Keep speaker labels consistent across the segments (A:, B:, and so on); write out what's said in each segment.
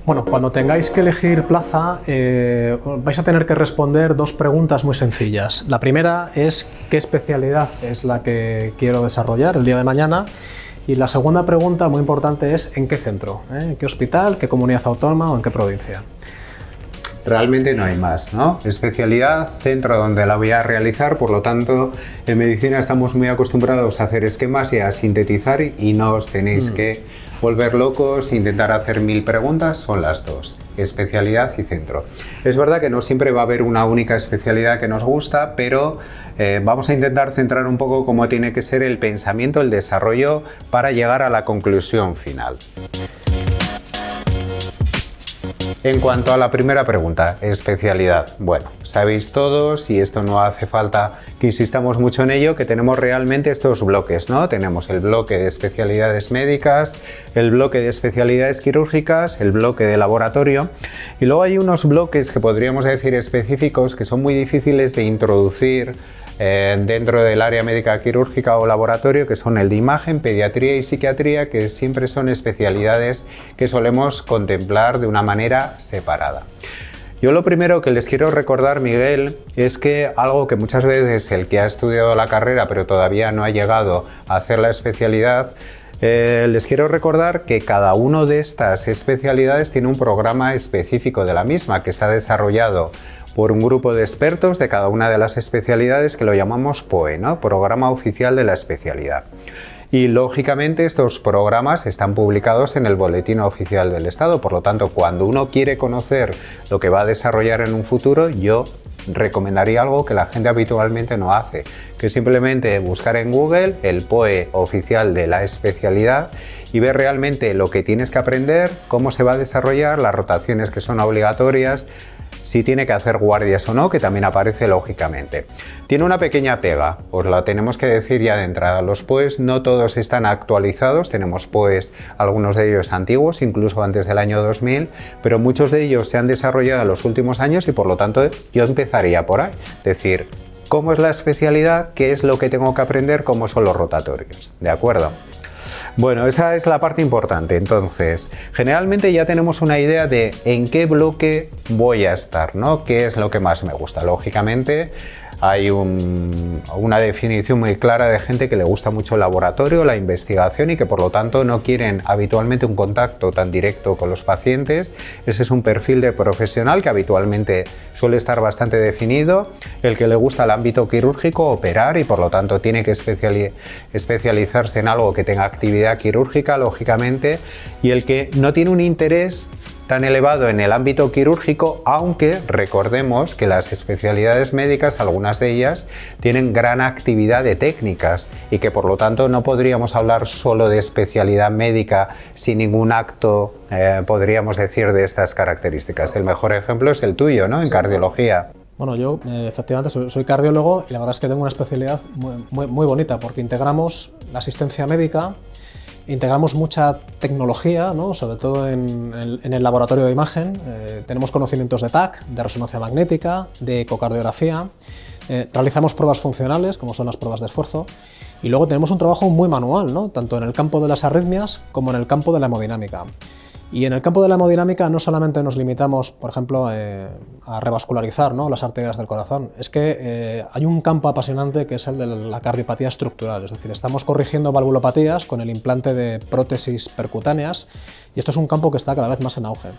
A: Bueno, cuando tengáis que elegir plaza, vais a tener que responder dos preguntas muy sencillas. La primera es ¿qué especialidad es la que quiero desarrollar el día de mañana? Y la segunda pregunta, muy importante, es ¿en qué centro? ¿En qué hospital, qué comunidad autónoma o en qué provincia?
B: Realmente no hay más, ¿no? Especialidad, centro donde la voy a realizar, por lo tanto, en medicina estamos muy acostumbrados a hacer esquemas y a sintetizar y no os tenéis que volver locos, intentar hacer 1000 preguntas, son las dos, especialidad y centro. Es verdad que no siempre va a haber una única especialidad que nos gusta, pero vamos a intentar centrar un poco cómo tiene que ser el pensamiento, el desarrollo para llegar a la conclusión final. En cuanto a la primera pregunta, especialidad. Bueno, sabéis todos, y esto no hace falta que insistamos mucho en ello, que tenemos realmente estos bloques, ¿no? Tenemos el bloque de especialidades médicas, el bloque de especialidades quirúrgicas, el bloque de laboratorio, y luego hay unos bloques que podríamos decir específicos que son muy difíciles de introducir dentro del área médica quirúrgica o laboratorio, que son el de imagen, pediatría y psiquiatría, que siempre son especialidades que solemos contemplar de una manera separada. Yo lo primero que les quiero recordar, Miguel, es que algo que muchas veces el que ha estudiado la carrera pero todavía no ha llegado a hacer la especialidad, les quiero recordar que cada una de estas especialidades tiene un programa específico de la misma que está desarrollado por un grupo de expertos de cada una de las especialidades que lo llamamos POE, ¿no? Programa Oficial de la Especialidad. Y lógicamente estos programas están publicados en el Boletín Oficial del Estado, por lo tanto, cuando uno quiere conocer lo que va a desarrollar en un futuro, yo recomendaría algo que la gente habitualmente no hace, que es simplemente buscar en Google el POE oficial de la especialidad y ver realmente lo que tienes que aprender, cómo se va a desarrollar, las rotaciones que son obligatorias, si tiene que hacer guardias o no, que también aparece lógicamente. Tiene una pequeña pega, os la tenemos que decir ya de entrada. Los POEs no todos están actualizados, tenemos POEs, algunos de ellos antiguos, incluso antes del año 2000, pero muchos de ellos se han desarrollado en los últimos años y por lo tanto yo empezaría por ahí, decir, ¿cómo es la especialidad? ¿Qué es lo que tengo que aprender? ¿Cómo son los rotatorios? ¿De acuerdo? Bueno, esa es la parte importante. Entonces, generalmente ya tenemos una idea de en qué bloque voy a estar, ¿no? ¿Qué es lo que más me gusta? Lógicamente, hay una definición muy clara de gente que le gusta mucho el laboratorio, la investigación y que por lo tanto no quieren habitualmente un contacto tan directo con los pacientes. Ese es un perfil de profesional que habitualmente suele estar bastante definido. El que le gusta el ámbito quirúrgico, operar y por lo tanto tiene que especializarse en algo que tenga actividad quirúrgica, lógicamente. Y el que no tiene un interés tan elevado en el ámbito quirúrgico, aunque recordemos que las especialidades médicas, algunas de ellas, tienen gran actividad de técnicas y que por lo tanto no podríamos hablar solo de especialidad médica sin ningún acto, podríamos decir, de estas características. El mejor ejemplo es el tuyo, ¿no? En cardiología.
A: Bueno, yo efectivamente soy cardiólogo y la verdad es que tengo una especialidad muy bonita porque integramos la asistencia médica, integramos mucha tecnología, ¿no? Sobre todo en el laboratorio de imagen. Tenemos conocimientos de TAC, de resonancia magnética, de ecocardiografía. Realizamos pruebas funcionales, como son las pruebas de esfuerzo. Y luego tenemos un trabajo muy manual, ¿no? Tanto en el campo de las arritmias como en el campo de la hemodinámica. Y en el campo de la hemodinámica no solamente nos limitamos, por ejemplo, a revascularizar, ¿no? Las arterias del corazón, es que hay un campo apasionante que es el de la cardiopatía estructural, es decir, estamos corrigiendo valvulopatías con el implante de prótesis percutáneas y esto es un campo que está cada vez más en auge.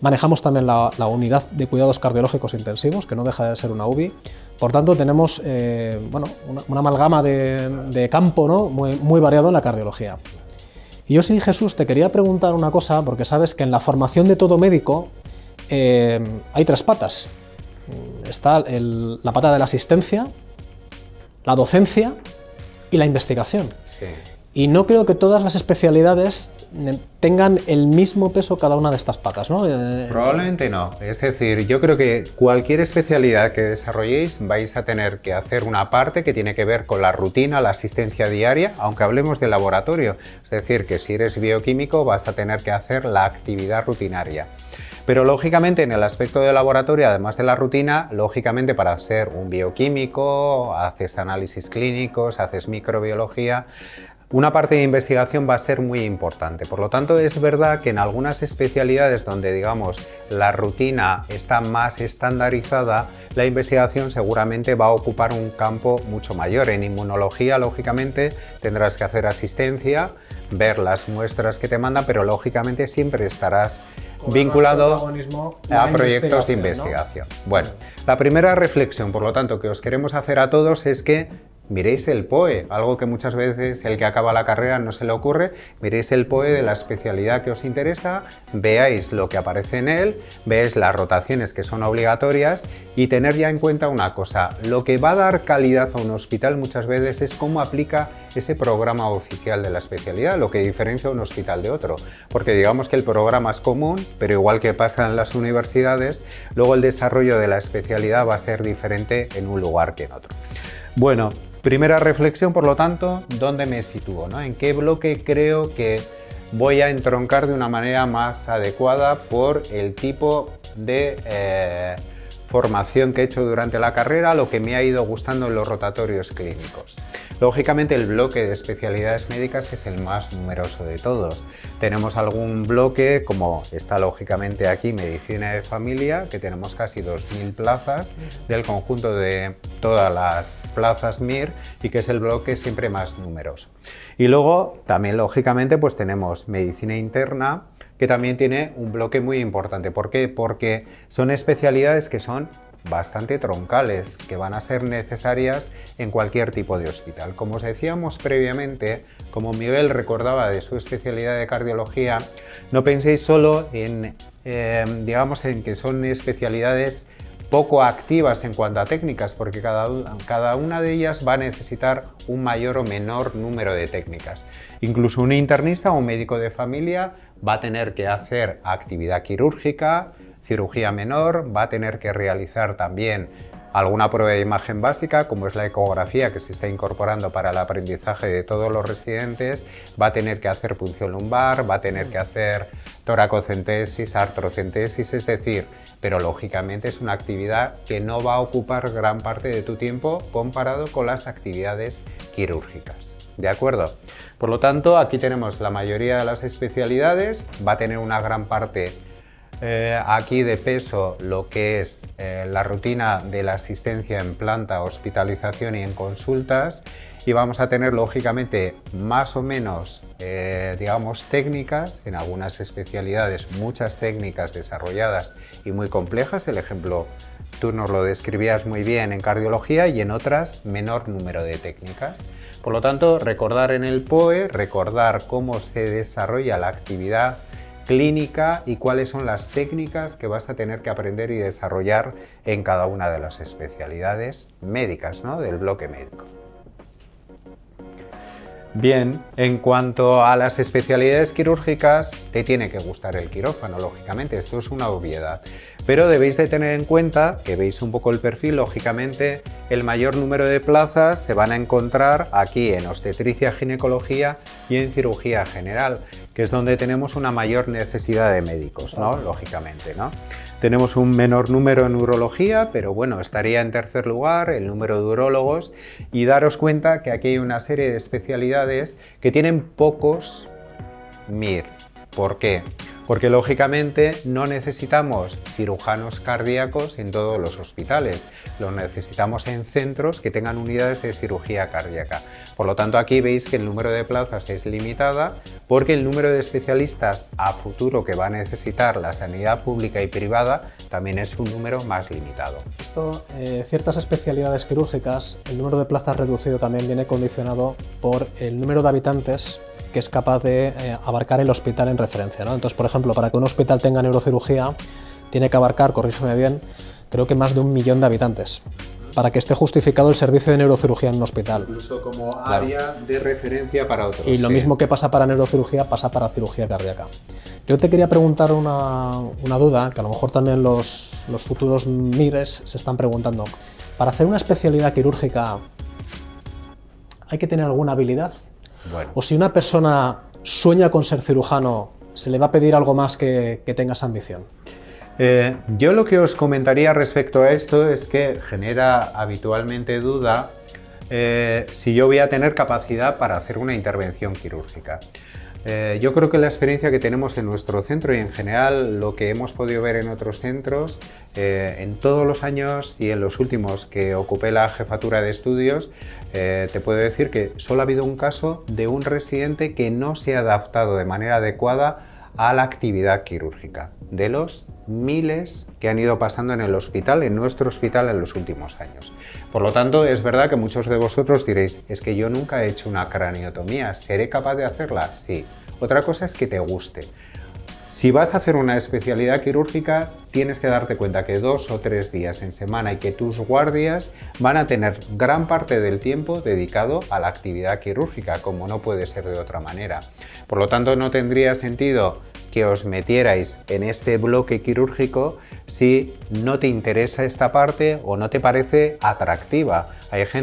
A: Manejamos también la unidad de cuidados cardiológicos intensivos, que no deja de ser una UBI. Por tanto, tenemos bueno, una amalgama de campo, ¿no? muy variado en la cardiología. Y yo sí, Jesús, te quería preguntar una cosa, porque sabes que en la formación de todo médico hay tres patas. Está la pata de la asistencia, la docencia y la investigación.
B: Sí.
A: Y no creo que todas las especialidades tengan el mismo peso cada una de estas patas, ¿no?
B: Probablemente no. Es decir, yo creo que cualquier especialidad que desarrolléis vais a tener que hacer una parte que tiene que ver con la rutina, la asistencia diaria, aunque hablemos de laboratorio. Es decir, que si eres bioquímico vas a tener que hacer la actividad rutinaria. Pero lógicamente en el aspecto de laboratorio, además de la rutina, lógicamente para ser un bioquímico, haces análisis clínicos, haces microbiología, una parte de investigación va a ser muy importante. Por lo tanto, es verdad que en algunas especialidades donde, digamos, la rutina está más estandarizada, la investigación seguramente va a ocupar un campo mucho mayor. En inmunología, lógicamente, tendrás que hacer asistencia, ver las muestras que te mandan, pero lógicamente siempre estarás vinculado a proyectos de investigación, ¿no? Bueno, la primera reflexión, por lo tanto, que os queremos hacer a todos es que miréis el POE, algo que muchas veces el que acaba la carrera no se le ocurre. Miréis el POE de la especialidad que os interesa, veáis lo que aparece en él, veáis las rotaciones que son obligatorias y tener ya en cuenta una cosa: lo que va a dar calidad a un hospital muchas veces es cómo aplica ese programa oficial de la especialidad, lo que diferencia a un hospital de otro, porque digamos que el programa es común, pero igual que pasa en las universidades, luego el desarrollo de la especialidad va a ser diferente en un lugar que en otro. Bueno, primera reflexión, por lo tanto, ¿dónde me sitúo, ¿no? ¿En qué bloque creo que voy a entroncar de una manera más adecuada por el tipo de formación que he hecho durante la carrera, lo que me ha ido gustando en los rotatorios clínicos? Lógicamente el bloque de especialidades médicas es el más numeroso de todos. Tenemos algún bloque, como está lógicamente aquí, medicina de familia, que tenemos casi 2000 plazas del conjunto de todas las plazas MIR y que es el bloque siempre más numeroso. Y luego también lógicamente pues tenemos medicina interna, que también tiene un bloque muy importante. ¿Por qué? Porque son especialidades que son bastante troncales, que van a ser necesarias en cualquier tipo de hospital. Como os decíamos previamente, como Miguel recordaba de su especialidad de cardiología, no penséis solo en, digamos, en que son especialidades poco activas en cuanto a técnicas, porque cada una de ellas va a necesitar un mayor o menor número de técnicas. Incluso un internista o un médico de familia va a tener que hacer actividad quirúrgica, cirugía menor, va a tener que realizar también alguna prueba de imagen básica, como es la ecografía que se está incorporando para el aprendizaje de todos los residentes, va a tener que hacer punción lumbar, va a tener que hacer toracocentesis, artrocentesis, es decir, pero lógicamente es una actividad que no va a ocupar gran parte de tu tiempo comparado con las actividades quirúrgicas. ¿De acuerdo? Por lo tanto, aquí tenemos la mayoría de las especialidades, va a tener una gran parte aquí de peso lo que es la rutina de la asistencia en planta, hospitalización y en consultas, y vamos a tener lógicamente más o menos digamos técnicas, en algunas especialidades muchas técnicas desarrolladas y muy complejas. El ejemplo tú nos lo describías muy bien en cardiología, y en otras menor número de técnicas. Por lo tanto, recordar en el POE, recordar cómo se desarrolla la actividad clínica y cuáles son las técnicas que vas a tener que aprender y desarrollar en cada una de las especialidades médicas, ¿no?, del bloque médico. Bien, en cuanto a las especialidades quirúrgicas, te tiene que gustar el quirófano, lógicamente, esto es una obviedad. Pero debéis de tener en cuenta, que veis un poco el perfil, lógicamente, el mayor número de plazas se van a encontrar aquí en obstetricia, ginecología y en cirugía general, que es donde tenemos una mayor necesidad de médicos, ¿no? Lógicamente, ¿no? Tenemos un menor número en urología, pero bueno, estaría en tercer lugar el número de urólogos, y daros cuenta que aquí hay una serie de especialidades que tienen pocos MIR. ¿Por qué? Porque lógicamente no necesitamos cirujanos cardíacos en todos los hospitales, los necesitamos en centros que tengan unidades de cirugía cardíaca. Por lo tanto, aquí veis que el número de plazas es limitada, porque el número de especialistas a futuro que va a necesitar la sanidad pública y privada también es un número más limitado.
A: Ciertas especialidades quirúrgicas, el número de plazas reducido también viene condicionado por el número de habitantes que es capaz de abarcar el hospital en referencia, ¿no? Entonces, por ejemplo, para que un hospital tenga neurocirugía, tiene que abarcar, corrígeme bien, creo que más de 1 millón de habitantes, para que esté justificado el servicio de neurocirugía en un hospital.
B: Incluso como área de referencia para otros.
A: Y lo mismo que pasa para neurocirugía, pasa para cirugía cardíaca. Yo te quería preguntar una duda, que a lo mejor también los futuros MIRES se están preguntando. Para hacer una especialidad quirúrgica, ¿hay que tener alguna habilidad?
B: Bueno.
A: O si una persona sueña con ser cirujano, ¿se le va a pedir algo más que tenga esa ambición?
B: Yo lo que os comentaría respecto a esto es que genera habitualmente duda si yo voy a tener capacidad para hacer una intervención quirúrgica. Yo creo que la experiencia que tenemos en nuestro centro y en general lo que hemos podido ver en otros centros, en todos los años y en los últimos que ocupé la jefatura de estudios, te puedo decir que solo ha habido un caso de un residente que no se ha adaptado de manera adecuada a la actividad quirúrgica, de los miles que han ido pasando en el hospital, en nuestro hospital en los últimos años. Por lo tanto, es verdad que muchos de vosotros diréis, es que yo nunca he hecho una craniotomía, ¿seré capaz de hacerla? Sí. Otra cosa es que te guste. Si vas a hacer una especialidad quirúrgica, tienes que darte cuenta que 2 o 3 días en semana y que tus guardias van a tener gran parte del tiempo dedicado a la actividad quirúrgica, como no puede ser de otra manera. Por lo tanto, no tendría sentido que os metierais en este bloque quirúrgico si no te interesa esta parte o no te parece atractiva.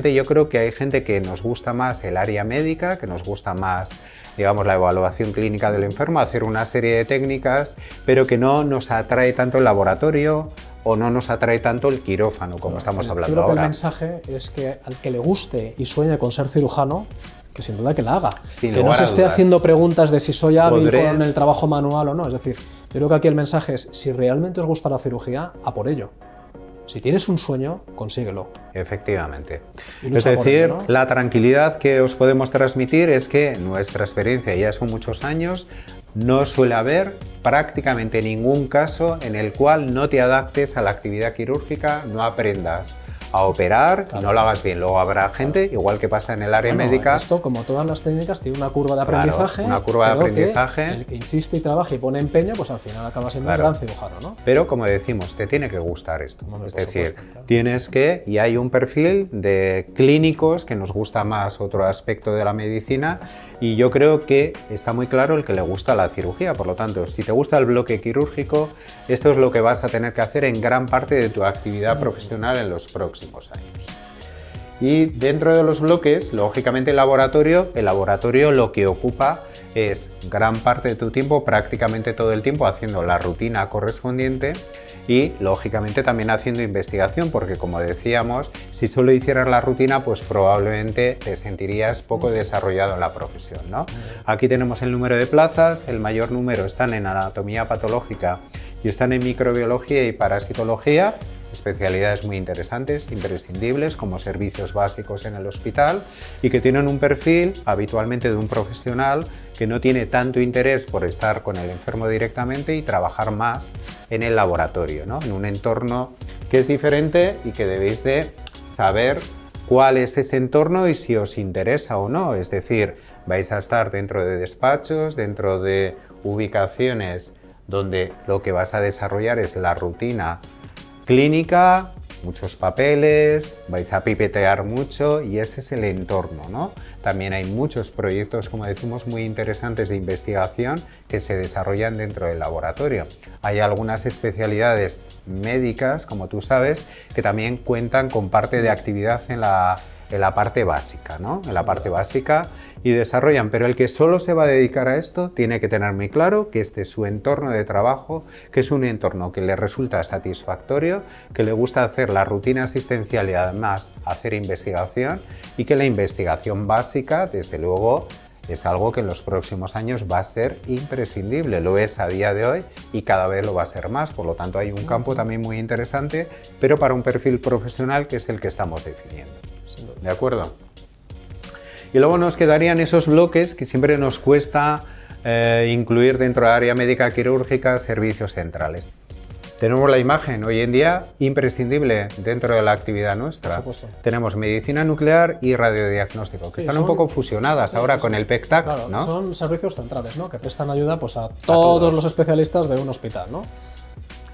B: Yo creo que hay gente que nos gusta más el área médica, que nos gusta más, digamos, la evaluación clínica del enfermo, hacer una serie de técnicas, pero que no nos atrae tanto el laboratorio o no nos atrae tanto el quirófano, como estamos hablando
A: ahora.
B: Yo creo
A: que el mensaje es que al que le guste y sueñe con ser cirujano, que sin duda que la haga, que no se esté haciendo preguntas de si soy hábil con el trabajo manual o no. Es decir, yo creo que aquí el mensaje es, si realmente os gusta la cirugía, a por ello. Si tienes un sueño, consíguelo.
B: Efectivamente. Es decir, ello, ¿no? La tranquilidad que os podemos transmitir es que nuestra experiencia ya son muchos años, no suele haber prácticamente ningún caso en el cual no te adaptes a la actividad quirúrgica, no aprendas a operar y no lo hagas bien. Luego habrá gente, igual que pasa en el área médica.
A: Esto, como todas las técnicas, tiene una curva de aprendizaje.
B: Una curva de aprendizaje.
A: El que insiste y trabaja y pone empeño, pues al final acaba siendo un gran cirujano, ¿no?
B: Pero como decimos, te tiene que gustar esto. Es decir, tienes que, y hay un perfil de clínicos que nos gusta más otro aspecto de la medicina, y yo creo que está muy claro el que le gusta la cirugía. Por lo tanto, si te gusta el bloque quirúrgico, esto es lo que vas a tener que hacer en gran parte de tu actividad profesional en los próximos años. Y dentro de los bloques, lógicamente el laboratorio lo que ocupa es gran parte de tu tiempo, prácticamente todo el tiempo, haciendo la rutina correspondiente y lógicamente también haciendo investigación, porque como decíamos, si solo hicieras la rutina, pues probablemente te sentirías poco desarrollado en la profesión, ¿no? Aquí tenemos el número de plazas, el mayor número están en anatomía patológica y están en microbiología y parasitología, especialidades muy interesantes, imprescindibles, como servicios básicos en el hospital y que tienen un perfil habitualmente de un profesional que no tiene tanto interés por estar con el enfermo directamente y trabajar más en el laboratorio, ¿no? En un entorno que es diferente y que debéis de saber cuál es ese entorno y si os interesa o no. Es decir, vais a estar dentro de despachos, dentro de ubicaciones donde lo que vas a desarrollar es la rutina clínica, muchos papeles, vais a pipetear mucho y ese es el entorno, ¿no? También hay muchos proyectos, como decimos, muy interesantes de investigación que se desarrollan dentro del laboratorio. Hay algunas especialidades médicas, como tú sabes, que también cuentan con parte de actividad en la parte básica, ¿no? En la parte básica y desarrollan, pero el que solo se va a dedicar a esto tiene que tener muy claro que este es su entorno de trabajo, que es un entorno que le resulta satisfactorio, que le gusta hacer la rutina asistencial y además hacer investigación y que la investigación básica, desde luego, es algo que en los próximos años va a ser imprescindible, lo es a día de hoy y cada vez lo va a ser más, por lo tanto hay un campo también muy interesante, pero para un perfil profesional que es el que estamos definiendo. ¿De acuerdo? Y luego nos quedarían esos bloques que siempre nos cuesta incluir dentro del área médica quirúrgica, servicios centrales. Tenemos la imagen, hoy en día, imprescindible dentro de la actividad nuestra. Tenemos medicina nuclear y radiodiagnóstico, que están un poco fusionadas ahora con el PECTAC,
A: claro,
B: ¿no?
A: Son servicios centrales, ¿no? Que prestan ayuda pues, a todos los especialistas de un hospital, ¿no?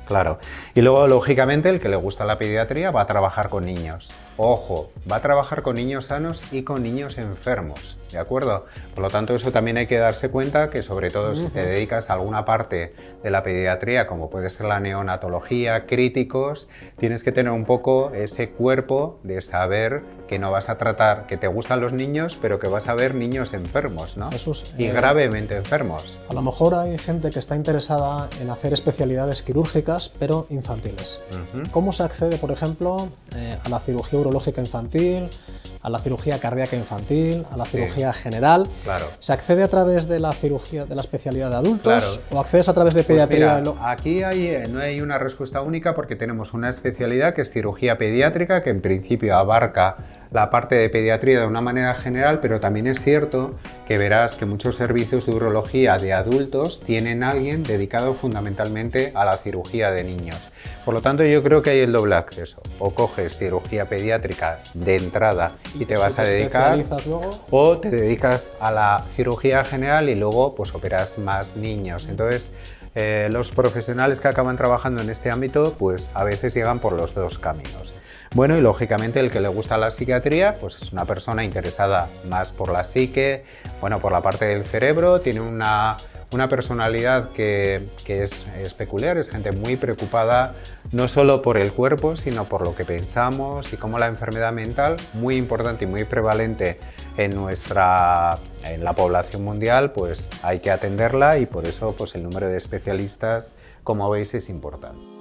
B: Claro. Y luego, lógicamente, el que le gusta la pediatría va a trabajar con niños. Ojo, va a trabajar con niños sanos y con niños enfermos, ¿de acuerdo? Por lo tanto, eso también hay que darse cuenta que, sobre todo, si te dedicas a alguna parte de la pediatría, como puede ser la neonatología, críticos, tienes que tener un poco ese cuerpo de saber que no vas a tratar, que te gustan los niños, pero que vas a ver niños enfermos, ¿no?
A: Jesús,
B: y gravemente enfermos.
A: A lo mejor hay gente que está interesada en hacer especialidades quirúrgicas, pero infantiles. ¿Cómo se accede, por ejemplo, a la cirugía urológica infantil, a la cirugía cardíaca infantil, a la cirugía general.
B: Claro.
A: ¿Se accede a través de la cirugía, de la especialidad de adultos,
B: Claro.
A: o accedes a través de pediatría?
B: Pues mira, aquí no hay una respuesta única porque tenemos una especialidad que es cirugía pediátrica, que en principio abarca la parte de pediatría de una manera general, pero también es cierto que verás que muchos servicios de urología de adultos tienen a alguien dedicado fundamentalmente a la cirugía de niños. Por lo tanto, yo creo que hay el doble acceso. O coges cirugía pediátrica de entrada y te vas a dedicar,
A: luego,
B: o te dedicas a la cirugía general y luego pues operas más niños. Entonces, los profesionales que acaban trabajando en este ámbito, pues a veces llegan por los dos caminos. Bueno, y lógicamente el que le gusta la psiquiatría, pues es una persona interesada más por la psique, bueno, por la parte del cerebro, tiene una personalidad que es peculiar, es gente muy preocupada no solo por el cuerpo, sino por lo que pensamos y cómo la enfermedad mental, muy importante y muy prevalente en la población mundial, pues hay que atenderla y por eso pues el número de especialistas, como veis, es importante.